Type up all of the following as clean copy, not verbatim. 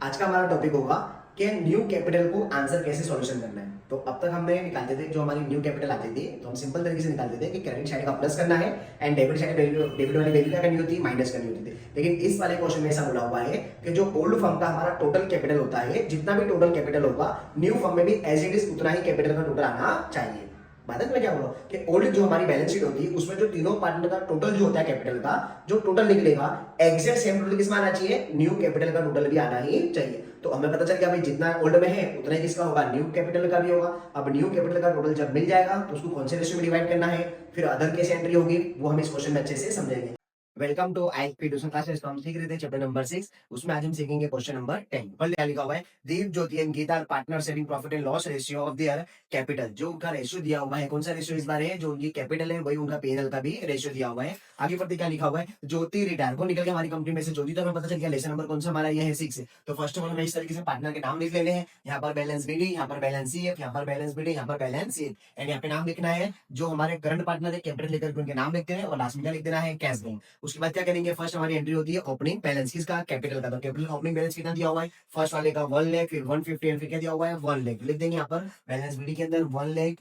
आज का हमारा टॉपिक होगा कि न्यू कैपिटल को आंसर कैसे सॉल्यूशन करना है। तो अब तक हमने निकालते थे जो हमारी न्यू कैपिटल आती थी, तो हम सिंपल तरीके से निकालते थे कि क्रेडिट साइड का प्लस करना है एंड डेबिट साइड डेबिट वाली वैल्यू क्या करनी होती है, माइनस करनी होती थी। लेकिन इस वाले क्वेश्चन में ऐसा बोला हुआ है कि जो ओल्ड फर्म का हमारा टोटल कैपिटल होता है, जितना भी टोटल कैपिटल होगा न्यू फर्म में भी एज इट इज उतना ही कैपिटल का टोटल आना चाहिए। बात में क्या बोला कि ओल्ड जो हमारी बैलेंस शीट होती है उसमें जो तीनों पार्टनर का टोटल जो होता है कैपिटल का, जो टोटल निकलेगा एग्जैक्ट सेम टोटल किसमें आना चाहिए, न्यू कैपिटल का टोटल भी आना ही चाहिए। तो हमें पता चल गया भाई जितना ओल्ड में है उतना ही किसका होगा, न्यू कैपिटल का भी होगा। अब न्यू कैपिटल का टोटल जब मिल जाएगा तो उसको कौन से रेशियो में डिवाइड करना है, फिर अदर कैसे एंट्री होगी, वो हम इस क्वेश्चन में अच्छे से समझेंगे। Welcome to ILP tuition classes. तो हम सीख रहे थे चैप्टर नंबर 6, उसमें आज हम सीखेंगे क्वेश्चन नंबर 10। पर क्या लिखा हुआ है, Deep Jyoti and Geeta partner saving profit and loss ratio of their capital. जो उनका रेशियो दिया हुआ है, कौन सा रेशियो इस बार है, जो उनकी कैपिटल है वही उनका पीएनएल का भी रेशियो दिया हुआ है। आगे बढ़ते क्या लिखा हुआ है, ज्योति रिटायर को निकल के हमारी कंपनी में से ज्योति, तो हमें पता चल गया लेसन नंबर कौन सा हमारा ये है 6। तो फर्स्ट ऑफ ऑल हमें इस तरीके से पार्टनर के नाम लिख लेने हैं। यहाँ पर बैलेंस बीडी, यहाँ पर बैलेंस सीएफ, यहाँ पर बैलेंस बीडी, यहाँ पर बैलेंस सीएफ एंड यहाँ पे नाम लिखना है जो हमारे करंट पार्टनर है कैपिटल लेकर उनके नाम लिखते हैं और लास्ट में क्या लिख देना है, कैश बैंक। उसके बाद क्या करेंगे, फर्स्ट हमारी एंट्री होती है ओपनिंग बैलेंस किसका, कैपिटल का। तो कैपिटल ओपनिंग बैलेंस कितना दिया हुआ है, फर्स्ट वाले का 1 लाख, फिर 150 एंड फिर क्या दिया हुआ है 1 लाख। लिख देंगे यहाँ पर बैलेंस बीडी के अंदर 1 लाख,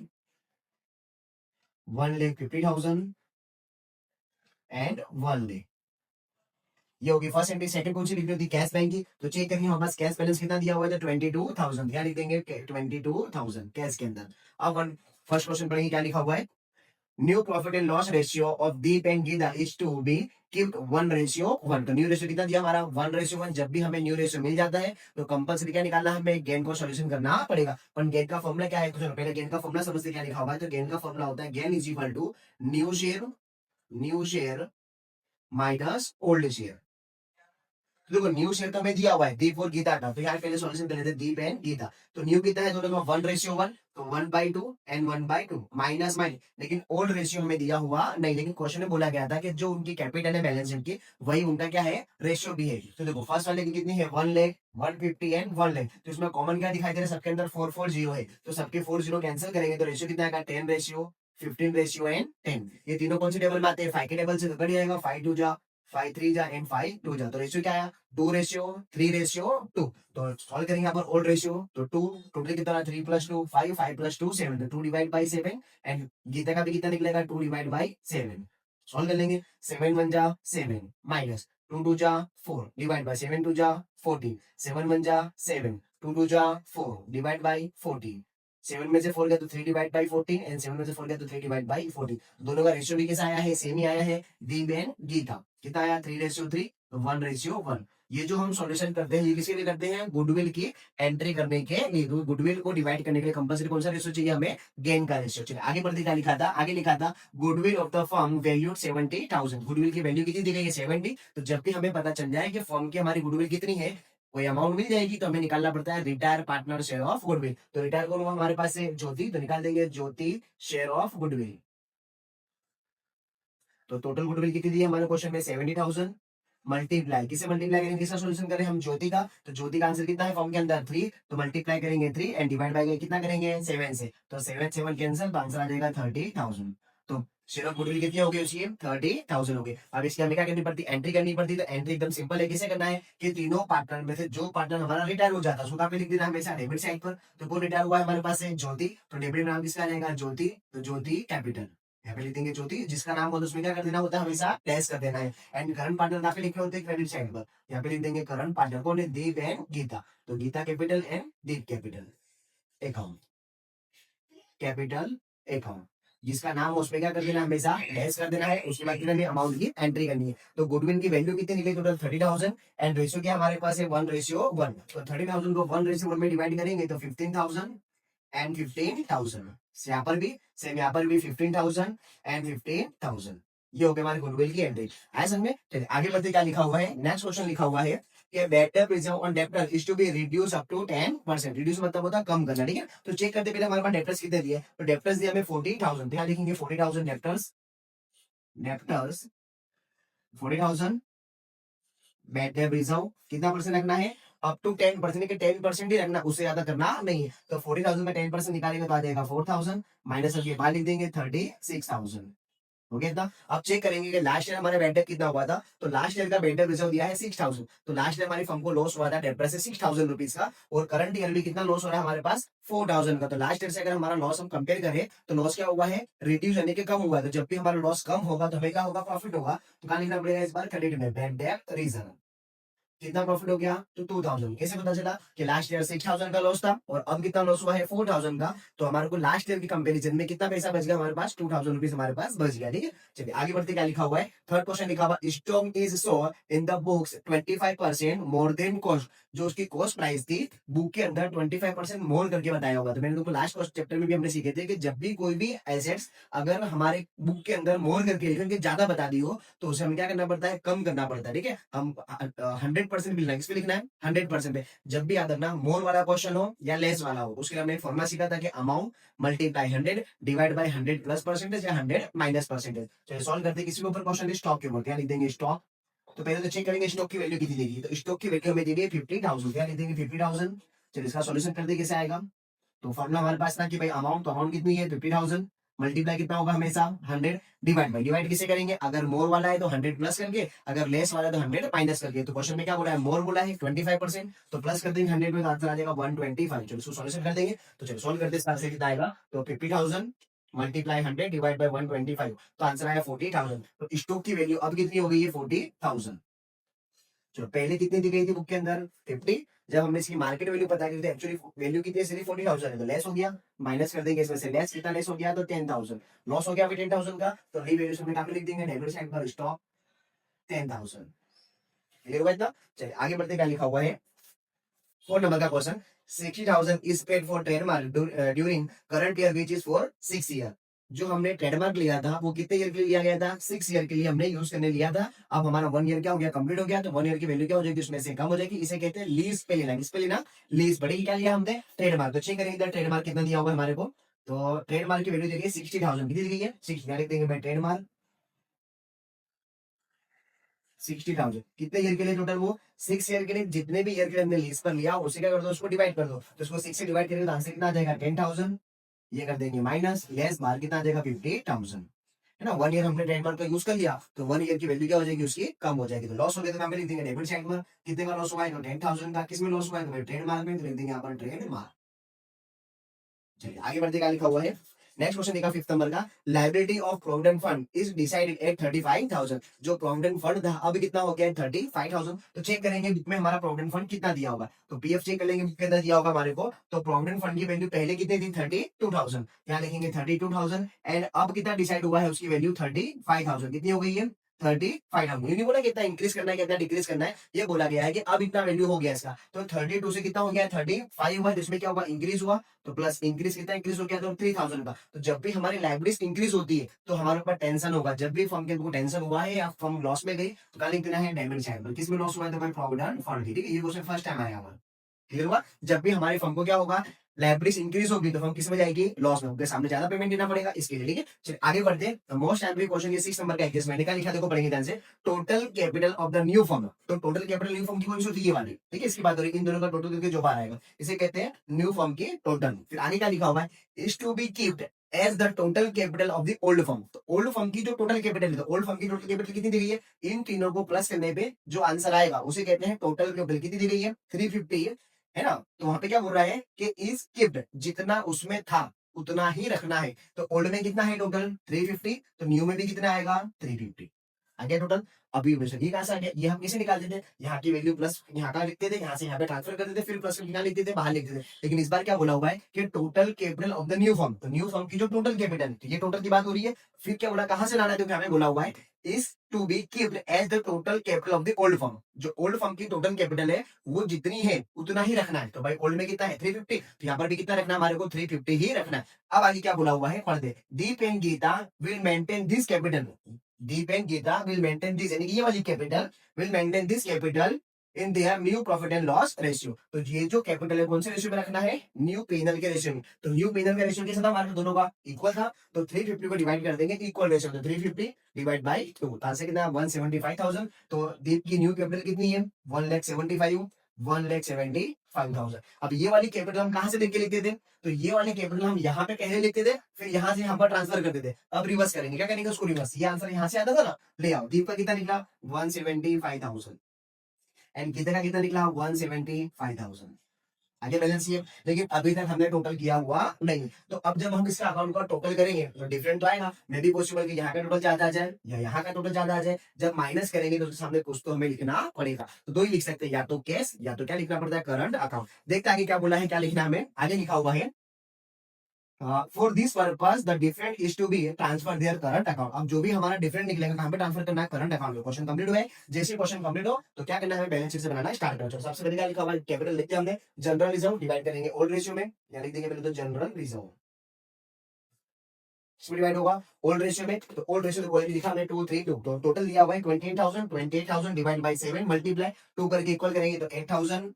1,50,000 एंड 1 लाख। ये होगी फर्स्ट एंट्री। सेकंड कौन सी लिखनी होती है, कैश बैंक की। तो चेक करेंगे हमारे पास कैश बैलेंस कितना दिया हुआ है, तो 22,000। क्या लिख देंगे 22,000 कैश के अंदर। अब फर्स्ट क्वेश्चन पढ़ेंगे क्या लिखा हुआ है, new profit and loss ratio of Deep and Geeta is to be keeped 1:1। तो न्यू रेशियो कितना दिया हमारा 1:1। जब भी हमें न्यू रेशियो मिल जाता है तो कंपल्सरी क्या निकालना है, हमें गेन को सॉल्यूशन करना पड़ेगा। पर गेन का फॉर्मूला क्या है, तो चलो पहले गेन का फॉर्मूला समझते क्या लिखा हुआ है। तो गेन का फॉर्मूला होता है gain is equal to new share minus old share. तो देखो न्यू शेयर का हमें दिया हुआ है दीप और गीता का, तो यहाँ पहले सॉल्यूशन कर लेते हैं दीप एंड गीता। तो न्यू गीता है दोनों का 1:1, तो 1/2 एंड 1/2 माइनस माइनस। लेकिन ओल्ड रेशियो हमें दिया हुआ नहीं, लेकिन क्वेश्चन में बोला गया था कि जो उनकी कैपिटल है बैलेंस शीट की वही उनका क्या है, रेशियो भी है। तो देखो फर्स्ट वाले की कितनी है 1 लाख, 150 एंड 1 लाख। तो इसमें कॉमन क्या दिखाई दे रहा है, सबके अंदर 440 है। तो सबके 40 कैंसिल करेंगे तो रेशियो कितना आएगा 10:15 एंड 10। ये तीनों कौन से टेबल में आते हैं, 5 के टेबल से। तो कट जाएगा 5 2 जा, 5 3 जा एंड 5 2 जा। तो रेशियो क्या आया 2:3:2। तो सॉल्व करेंगे यहाँ पर ओल्ड रेशियो, तो 2 टोटल कितना 3 + 2 5, 5 + 2 7। तो 2 डिवाइड बाई 7 एंड गीता का भी कितना निकलेगा 2 डिवाइड बाई 7। सॉल्व कर लेंगे 7 1 जा 7 माइनस 2 2 जा 4 डिवाइड बाई 7 2 जा 14, 7 1 जा 7, 2 2 जा 4 डिवाइड बाई 14। 7 में से 4 गया तो 3 डिवाइड बाई 14 एंड 7 में से 4 गया तो 3 डिवाइड बाई 14। दोनों का रेशियो भी कैसा आया है, सेम ही आया है। दीप एंड गीता कितना आया 3:3, तो 1:1। ये जो हम सॉल्यूशन करते हैं ये किसके लिए करते हैं, गुडविल की एंट्री करने के लिए। गुडविल को डिवाइड करने के लिए कंपल्सरी कौन सा रेशियो चाहिए, हमें गेन का रेशियो चाहिए। आगे बढ़ते क्या लिखा था, आगे लिखा था goodwill of the firm valued 70,000। Goodwill की वैल्यू कितनी दी गई है 70। तो जब भी हमें पता चल जाए कि फर्म की हमारी गुडविल कितनी है, कोई अमाउंट मिल जाएगी, तो हमें निकालना पड़ता है retire partner share of goodwill. तो रिटायर कौन हुआ हमारे पास से ज्योति, तो निकाल देंगे ज्योति शेयर ऑफ गुडविल। तो टोटल गुडविल कितनी दी है हमारे क्वेश्चन में 70,000। मल्टीप्लाई किसे मल्टीप्लाई करेंगे, किसका सॉल्यूशन करें हम, ज्योति का। तो ज्योति का आंसर कितना है फॉर्म के अंदर 3, तो मल्टीप्लाई करेंगे 3 एंड डिवाइड बाय कितना करेंगे 7 से। तो 7 7 कैंसिल, तो आंसर आ जाएगा 30,000। तो शेयर ऑफ गुडविल कितनी हो गई उसकी 30,000 हो गई। अब इसकी हमें क्या करनी पड़ती है, एंट्री करनी पड़ती है। तो एंट्री एकदम सिंपल है, किसे करना है कि तीनों पार्टनर में से जो पार्टनर हमारा रिटायर हो जाता है उसको पे लिख देना हमेशा डेबिट साइड पर। तो कौन रिटायर हुआ है हमारे पास है ज्योति, तो डेबिट नाम किसका आ जाएगा ज्योति, तो ज्योति कैपिटल। यहाँ पे लिख देंगे ज्योति, जिसका नाम हो तो उसमें क्या कर देना होता है, हमेशा डैश कर देना है। एंड करंट पार्टनर यहाँ पे लिखे होते हैं क्रेडिट साइड पर। यहाँ पे लिख देंगे करंट पार्टनर कौन है, दीप एंड गीता। तो Geeta capital and Deep capital account, capital account जिसका नाम हो उसमें क्या कर देना, हमेशा डैश कर देना है। उसके बाद कितनी अमाउंट की एंट्री करनी है। तो गुडविल की वैल्यू कितनी निकली टोटल 30,000 एंड रेशियो क्या हमारे पास है 1:1। तो 30,000 को 1:1 में डिवाइड करेंगे तो 15,000 एंड 15,000। यहाँ पर भी सेम, यहाँ पर भी 15,000 एंड 15,000। ये हो गया हमारे गुडविल की एंट्री। आया समझ में। चलिए आगे बढ़ते क्या लिखा हुआ है, नेक्स्ट क्वेश्चन लिखा हुआ है कि debtor reserve on debtor is to be reduce up to 10%। Reduce मतलब होता है कम करना, ठीक है। तो चेक करते पहले हमारे पास डेब्टर्स कितने दिए, तो डेब्टर्स दिए हमें 40,000। तो यहाँ लिखेंगे 40,000 डेब्टर्स, डेब्टर्स 40,000। बैड डेब रिजर्व कितना परसेंट रखना है, अप टू 10%, के 10% ही रखना, उससे ज्यादा करना नहीं है। तो 40,000 में 10% निकालेंगे तो आ जाएगा 4,000 माइनस करके बाहर लिख देंगे 36,000। हो गया इतना। अब चेक करेंगे कि लास्ट ईयर हमारे बेड कितना हुआ था। तो लास्ट ईयर का बेड रिजर्व दिया है 6000। तो लास्ट ईयर हमारी फर्म को लॉस हुआ था डेप्टर से 6000 रुपीज का, और करंट ईयर भी कितना लॉस हो रहा है हमारे पास 4000 का। तो लास्ट ईयर से अगर हमारा लॉस हम कंपेयर करें तो लॉस क्या हुआ है, रिड्यूस यानी कि कम हुआ है। तो जब भी हमारा लॉस कम होगा तो हमें क्या होगा, प्रॉफिट होगा। तो कहा लिखना पड़ेगा इस बार क्रेडिट में बैड डेट रीजन। कितना प्रॉफिट हो गया, तो 2000। कैसे पता चला कि लास्ट ईयर 6000 का लॉस था और अब कितना लॉस हुआ है 4000 का। तो हमारे को लास्ट ईयर की कंपैरिजन में कितना पैसा बच गया हमारे पास, 2000 रुपीज हमारे पास बच गया। ठीक है, चलिए आगे बढ़ते, क्या लिखा हुआ है, थर्ड क्वेश्चन लिखा हुआ, stock is sold in the books 25% more than cost. जो उसकी कॉस्ट प्राइस थी बुक के अंदर 25% मोर करके बताया होगा। तो मैंने तुमको लास्ट चैप्टर में भी हमने सीखे थे कि जब भी कोई भी एसेट्स अगर हमारे बुक के अंदर मोर करके लिख के ज्यादा बता दी हो तो उसे हमें क्या करना पड़ता है, कम करना पड़ता है। ठीक है, हम 100% भी लिखना है, किस पे लिखना है, 100% पे। जब भी याद रखना मोर वाला क्वेश्चन हो या लेस वाला हो, उसके लिए हमने फॉर्मूला सीखा था कि amount multiply 100 divide by 100 plus percentage या 100 माइनस परसेंटेज। चलिए सॉल्व करते हैं। किसी के ऊपर क्वेश्चन स्टॉक के ऊपर, क्या लिख देंगे, स्टॉक। तो पहले तो चेक करेंगे स्टॉक की वैल्यू कितनी देगी। तो स्टॉक की वैल्यू हमें दी है 50000, क्या लिख देंगे 50000। चलिए इसका सॉल्यूशन कर दे, कैसे आएगा। तो फॉर्मूला हमारे पास था कि भाई अमाउंट, तो अमाउंट कितनी है 50000, मल्टीप्लाई कितना होगा हमेशा 100, डिवाइड बाई, डिवाइड किसे करेंगे, अगर मोर वाला है तो 100 प्लस करके, अगर लेस वाला है तो 100 माइनस करके। तो क्वेश्चन में क्या बोला है, मोर बोला है 25%, तो प्लस कर देंगे 100 में, तो आंसर आ जाएगा 125। चलो इसको सॉल्यूशन कर देंगे। तो चलो सॉल्व करते हैं, से कितना आएगा, तो 50000 मल्टीप्लाई 100 डिवाइड बाई 125, तो आंसर आया 40000। तो स्टॉक की वैल्यू अब कितनी हो गई है, 40000। चलो पहले कितनी दी गई थी बुक के अंदर 50। जब हमने इसकी मार्केट वैल्यू पता की तो एक्चुअली वैल्यू कितनी है, सिर्फ 40000 है, तो लेस हो गया, माइनस कर देंगे इसमें से लेस, कितना लेस हो गया, तो 10000 लॉस हो गया अभी 10000 का। तो रीवैल्यूएशन में काफी लिख देंगे, डेबिट साइड पर स्टॉक 10000। क्लियर हुआ इतना। चलिए आगे बढ़ते, क्या लिखा हुआ है, 4 नंबर का question, 60000 is paid for trademark during current year which is for 6 year. जो हमने ट्रेडमार्क लिया था वो कितने ईयर के लिए लिया गया था, 6 ईयर के लिए हमने यूज करने लिया था। अब हमारा 1 ईयर क्या हो गया, कंप्लीट हो गया। तो 1 ईयर की वैल्यू क्या हो जाएगी, उसमें से कम हो जाएगी। इसे कहते हैं लीज पे लेना, किस पे लेना, लीज पड़ेगी। क्या लिया हमने, ट्रेडमार्क। तो चेक करेंगे ट्रेडमार्क कितना दिया हुआ है हमारे को। तो ट्रेडमार्क की वैल्यू देखिए 60000 कितनी दी गई है, 60 लिख देंगे ट्रेडमार्क 60000 कितने ईयर के लिए टोटल, वो 6 ईयर के लिए। जितने भी ईयर के लिए हमने लीज पर लिया उसे क्या कर दो, उसको डिवाइड कर दो। तो उसको 6 से डिवाइड करेंगे तो आंसर कितना आ जाएगा 10000। ये कर देंगे माइनस, लेस बाहर कितना आ जाएगा 50000, है ना। 1 ईयर हमने ट्रेडमार्क का यूज कर लिया तो 1 ईयर की वैल्यू क्या हो जाएगी, उसकी कम हो जाएगी। तो लॉस हो गया तो हम लिख देंगे डेबिट साइड में, कितने का लॉस हुआ है, तो 10000 का। किसमें लॉस हुआ है, तो ट्रेडमार्क में, तो लिख देंगे यहाँ पर ट्रेडमार्क। चलिए आगे बढ़ते, क्या लिखा हुआ है, नेक्स्ट क्वेश्चन देखा 5th नंबर का, liability of provident fund is decided at 35000। जो प्रोविडेंट फंड था अब कितना हो गया 35000। तो चेक करेंगे बुक में हमारा प्रोविडेंट फंड कितना दिया होगा। तो पीएफ चेक कर लेंगे बुक के अंदर दिया होगा हमारे को। तो प्रोविडेंट फंड की वैल्यू पहले कितनी थी 32000, यहाँ लिखेंगे 32000, एंड अब कितना डिसाइड हुआ है, उसकी वैल्यू 35000 कितनी हो गई है 35000। ये नहीं बोला कितना इंक्रीज करना है कितना डिक्रीज करना है, ये बोला गया है कि अब इतना वैल्यू हो गया इसका। तो 32 से कितना हो गया 35 हुआ, जिसमें क्या होगा इंक्रीज हुआ। तो प्लस इंक्रीज कितना इंक्रीज हो गया, तो 3000 का। तो जब भी हमारी लाइबिलिटीज इंक्रीज होती है तो हमारे ऊपर टेंशन होगा। जब भी फर्म के टेंशन हुआ है या फर्म लॉस में गई तो क्या लिख देना है, डेबिट साइड। किसमें लॉस हुआ है, तो भाई प्रोविडेंट फंड। ठीक है, ये क्वेश्चन फर्स्ट टाइम आया हमारा। क्लियर हुआ। जब भी हमारे फर्म को क्या होगा, लाइबिलिटीज इंक्रीज होगी तो फर्म किस में जाएगी, लॉस में, उनके सामने ज्यादा पेमेंट देना पड़ेगा इसके लिए। ठीक है, चलिए आगे बढ़ते हैं। मोस्ट टाइम क्वेश्चन ये 6 नंबर का एडजस्टमेंट का लिखा, देखो पढ़ेंगे ध्यान से। Total capital of the new firm. तो टोटल कैपिटल न्यू फर्म की कौन सी होती है, ये वाली। ठीक है, इसकी बात हो रही है, इन दोनों का टोटल करके जो बाहर आएगा इसे कहते हैं न्यू फर्म की टोटल। फिर आगे क्या लिखा हुआ है, is to be keeped as the total capital of the old firm. तो ओल्ड फर्म की जो टोटल कैपिटल है, तो ओल्ड फर्म की टोटल कैपिटल कितनी दी गई है, इन तीनों को प्लस करने पे जो आंसर आएगा उसे कहते हैं टोटल कैपिटल। कितनी दी गई है 350 है ना। तो वहां पे क्या बोल रहा है कि इज कीप्ड, जितना उसमें था उतना ही रखना है। तो ओल्ड में कितना है टोटल 350, तो न्यू में भी कितना आएगा 350 आ गया टोटल। अभी ये कहां से आ गया, ये हम कैसे निकालते थे, यहाँ की वैल्यू प्लस यहाँ का लिखते थे, यहाँ से यहाँ पे ट्रांसफर कर देते, फिर प्लस यहाँ लिखते थे, बाहर लिखते थे। लेकिन इस बार क्या बोला हुआ है कि total capital of the new firm. तो न्यू फर्म की जो टोटल कैपिटल, तो ये टोटल की बात हो रही है। फिर क्या बोला, कहां से लाना है, तो हमें बोला हुआ है is to be keeped as the total capital of the old firm. जो ओल्ड फर्म की टोटल कैपिटल है वो जितनी है उतना ही रखना है। तो भाई ओल्ड में कितना है 350, तो यहाँ पर भी कितना रखना है, हमारे को 350 ही रखना है। अब आगे क्या बोला हुआ है, पढ़ दे, Deep and Geeta will maintain this capital. Deep and Geeta will maintain this, यानी कि ये वाली capital will maintain this capital in their new profit and loss ratio. तो ये जो कैपिटल है कौन से रेशियो में रखना है, न्यू पेनल के रेशियो में। तो न्यू पेनल का रेशियो कैसा था, हमारे दोनों का इक्वल था। तो 350 को डिवाइड कर देंगे इक्वल रेशियो, तो 350 डिवाइड बाई 2, तो आंसर कितना 175000। तो दीप की न्यू कैपिटल कितनी है 1,75,000, 1,75,000। अब ये वाली कैपिटल हम कहां से देख के लिखते थे? तो ये वाली कैपिटल हम यहाँ पे पहले लिखते थे, फिर यहाँ से यहाँ पर ट्रांसफर करते थे। अब रिवर्स करेंगे, क्या करेंगे उसको रिवर्स। ये आंसर यहाँ से आता था ना, ले आओ। दीप का कितना निकला? 175,000 एंड कितने का कितना निकला? 175,000। आगे बैलेंस ये, लेकिन अभी तक हमने टोटल किया हुआ नहीं। तो अब जब हम इसका अकाउंट का टोटल करेंगे तो डिफरेंट तो आएगा। मे बी पॉसिबल कि यहाँ का टोटल ज्यादा आ जाए या यहाँ का टोटल ज्यादा आ जाए। जब माइनस करेंगे तो उसके सामने कुछ तो हमें लिखना पड़ेगा। तो दो ही लिख सकते हैं, या तो कैश या तो क्या लिखना पड़ता है? Current account. देखते आगे क्या बोला है, क्या लिखना है हमें। आगे लिखा हुआ है for this purpose the different is to be transfer their current account. अब जो भी हमारा डिफरेंट निकलेगा कहां पे ट्रांसफर करना है? करंट अकाउंट में। क्वेश्चन कंप्लीट हुआ है। जैसे क्वेश्चन कंप्लीट हो तो क्या करना है? बैलेंस शीट से बनाना स्टार्ट करो। सबसे पहले क्या लिखा हुआ है? कैपिटल लिखते हैं हमने, जनरल रिजर्व डिवाइड करेंगे ओल्ड रेशियो में, या लिख देंगे पहले तो जनरल रिजर्व, इसमें डिवाइड होगा ओल्ड रेशियो में। तो ओल्ड रेशियो को लिखा हमने 232, तो टोटल दिया हुआ है 28,000 डिवाइड बाय 7 मल्टीप्लाई 2 करके इक्वल करेंगे तो 8,000।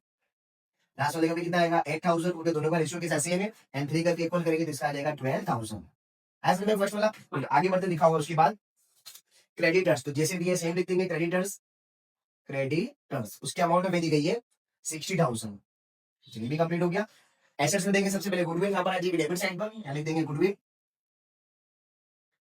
लास्ट वाले का भी कितना आएगा? 8,000, क्योंकि दोनों का रेशियो के साथ सेम है। एंड 3 करके इक्वल करेंगे तो इसका आ जाएगा 12,000। ऐसे में फर्स्ट वाला आगे बढ़ते दिखा हुआ। उसके बाद क्रेडिटर्स, तो जैसे दिए सेम लिख देंगे क्रेडिटर्स। क्रेडिटर्स उसके अमाउंट में दी गई है 60,000। चलिए भी कंप्लीट हो गया। एसेट्स में देंगे सबसे पहले गुडविल, यहाँ पर आ जाएगी डेबिट साइड पर, यहाँ लिख देंगे गुडविल।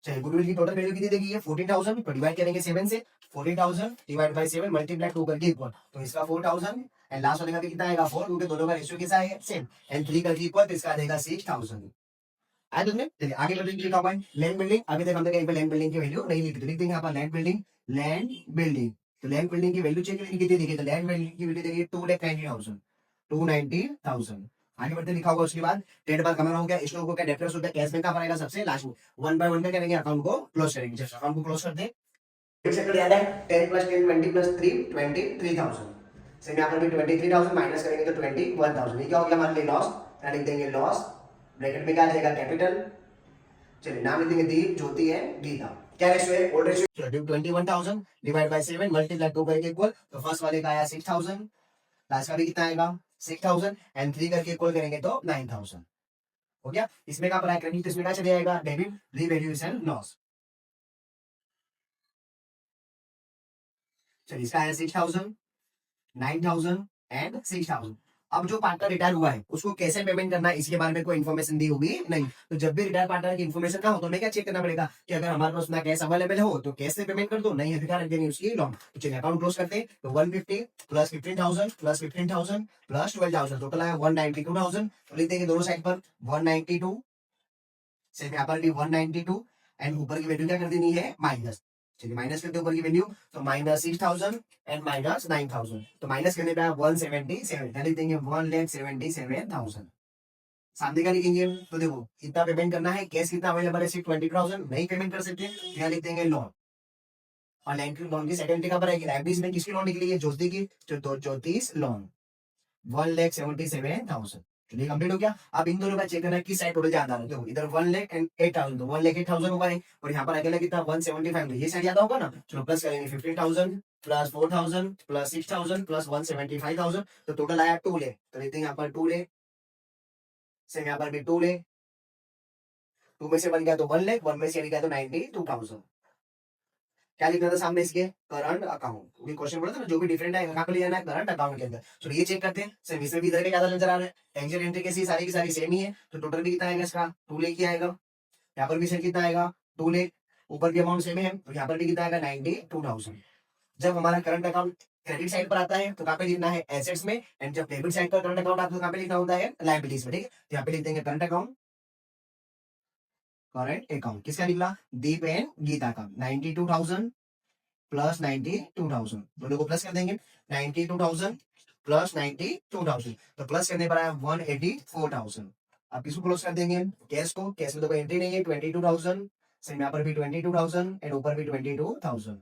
चलिए गुडविल की टोटल वैल्यू कितनी देगी है? 14,000। तो डिवाइड करेंगे 7 से, 14,000 डिवाइड बाय 7 मल्टीप्लाई 2 करके इक्वल, तो इसका 4,000 एंड लास्ट वाले का भी कितना आएगा? 4, क्योंकि दोनों का रेशियो कैसा है? सेम। एंड 3 करके इक्वल, तो इसका आ जाएगा 6,000। आया तुमने? चलिए आगे बिल्डिंग लिखा हुआ है लैंड बिल्डिंग। अभी तक हमने कहीं पे लैंड बिल्डिंग की वैल्यू नहीं लिखी, तो लिख देंगे यहाँ पर लैंड बिल्डिंग। लैंड बिल्डिंग, तो लैंड बिल्डिंग की वैल्यू चेक करेंगे कितनी देखिए, तो लैंड बिल्डिंग की वैल्यू देखिए 2,90,000। 290,000 आगे बढ़ते लिखा होगा। उसके बाद ट्रेड बार कमर हो गया, स्टॉक हो गया, डेप्टर्स हो गया, कैश बैंक का आएगा सबसे लास्ट में। वन बाय वन क्या करेंगे? अकाउंट को क्लोज करेंगे। जैसे अकाउंट को क्लोज करते हैं, 10 + 10 20 + 3 23,000। सेम यहाँ पर भी 23,000 माइनस करेंगे तो 21,000। ये क्या हो गया हमारे लिए? लॉस। यहाँ लिख देंगे लॉस, ब्रैकेट में क्या आ जाएगा? कैपिटल। चलिए नाम लिख देंगे दीप, ज्योति है, गीता। क्या रेशियो है? Old ratio 21,000 divide by 7 multiply 2 करके इक्वल, तो फर्स्ट वाले का आया 6,000, लास्ट का भी कितना आएगा? 6,000 एंड 3 करके इक्वल करेंगे तो 9,000 हो गया। इसमें का पर क्रेडिट, इसमें क्या चले जाएगा? Debit, revaluation loss. चलिए इसका आया 6,000, 9,000 एंड 6,000। अब जो पार्टनर रिटायर हुआ है उसको कैसे पेमेंट करना है इसके बारे में कोई इन्फॉर्मेशन दी होगी नहीं। तो जब भी रिटायर पार्टनर की इन्फॉर्मेशन का हो तो हमें क्या चेक करना पड़ेगा कि अगर हमारे पास ना कैश अवेलेबल हो तो कैश से पेमेंट कर दो, नहीं है रिटायर देनी उसकी लॉन। तो चलिए अकाउंट क्लोज करते हैं। तो 150 प्लस 15,000 प्लस 15,000 प्लस 12,000, टोटल आया 192,000। तो लिख देंगे दोनों साइड पर 192, सिर्फ यहाँ पर भी 192 एंड ऊपर की वैल्यू क्या कर देनी है? माइनस। चलिए माइनस करते ऊपर की वैल्यू, तो माइनस 6,000 एंड माइनस 9,000। तो माइनस करने पे आप 177 लिख देंगे 1,77,000। सामने का लिखेंगे तो देखो कितना पेमेंट करना है, कैश कितना अवेलेबल है? सिर्फ 20,000 नहीं पेमेंट कर सकते, यहाँ लिख देंगे लोन। और लोन की सेकंड कहाँ पर आएगी? लाइब्रेरीज में किसकी लोन निकली है? ज्योति की, तो ज्योतिष लोन 1,77,000। चलिए कंप्लीट हो गया। अब इन दोनों का चेक करना है किस साइड टोटल ज्यादा है। देखो इधर 1,08,000, तो 1,08,000 हुआ है और यहाँ पर अकेला कितना? 175, तो ये साइड ज्यादा होगा ना। चलो प्लस करेंगे 15,000 प्लस 4,000 प्लस 6,000 प्लस 175,000, तो टोटल आया 2 लाख। तो लिखते हैं यहाँ पर 2 लाख, सेम यहाँ पर भी 2 लाख। 2 में से 1 गया तो 1 लाख, 1 में से गया तो 92,000। क्या लिखना था सामने इसके? Current account. क्वेश्चन बोला था ना जो भी डिफरेंट है कहाँ पे ले जाना है? करंट अकाउंट के अंदर। चलो ये चेक करते हैं। सेम इसमें भी इधर के ज्यादा नजर आ रहा है, एग्जिट एंट्री कैसी सारी की सारी सेम ही है, तो टोटल भी कितना आएगा इसका? 2 लाख ही आएगा। यहाँ पर भी सेम कितना आएगा? 2 लाख। ऊपर की अमाउंट सेम है तो यहाँ पर भी कितना आएगा? 92,000। जब हमारा करंट अकाउंट क्रेडिट साइड पर आता है तो कहाँ पे लिखना है? एसेट्स में। एंड जब डेबिट साइड पर करंट अकाउंट आता है तो कहाँ पे लिखना होता है? लायबिलिटीज में। ठीक है, तो यहाँ पे लिख देंगे करंट अकाउंट। करंट अकाउंट किसका निकला? दीप एंड गीता का। 92,000 प्लस 92,000, दोनों को प्लस कर देंगे। 92,000 प्लस 92,000, तो प्लस करने पर आया 184,000। अब किसको क्लोज कर देंगे? कैश को। कैश में तो कोई एंट्री नहीं है, 22,000। सेम यहाँ पर भी 22,000 एंड ऊपर भी 22,000।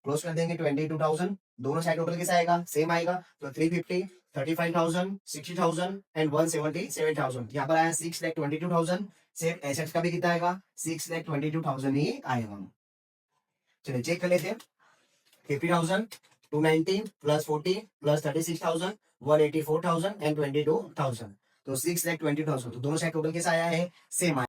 क्लोज कर देंगे 22,000। दोनों साइड टोटल कैसा आएगा? सेम आएगा, तो 350, 35,000, 60,000 एंड 177,000। यहाँ पर आया 6,22,000। सेम एसेट्स का भी कितना आएगा? 6,22,000 ही आएगा। चलिए चेक कर लेते हैं। 50,000, 290 प्लस 40 प्लस 36,000, 184,000 एंड 22,000, तो 6,20,000। तो दोनों साइड टोटल कैसा आया है? सेम आया।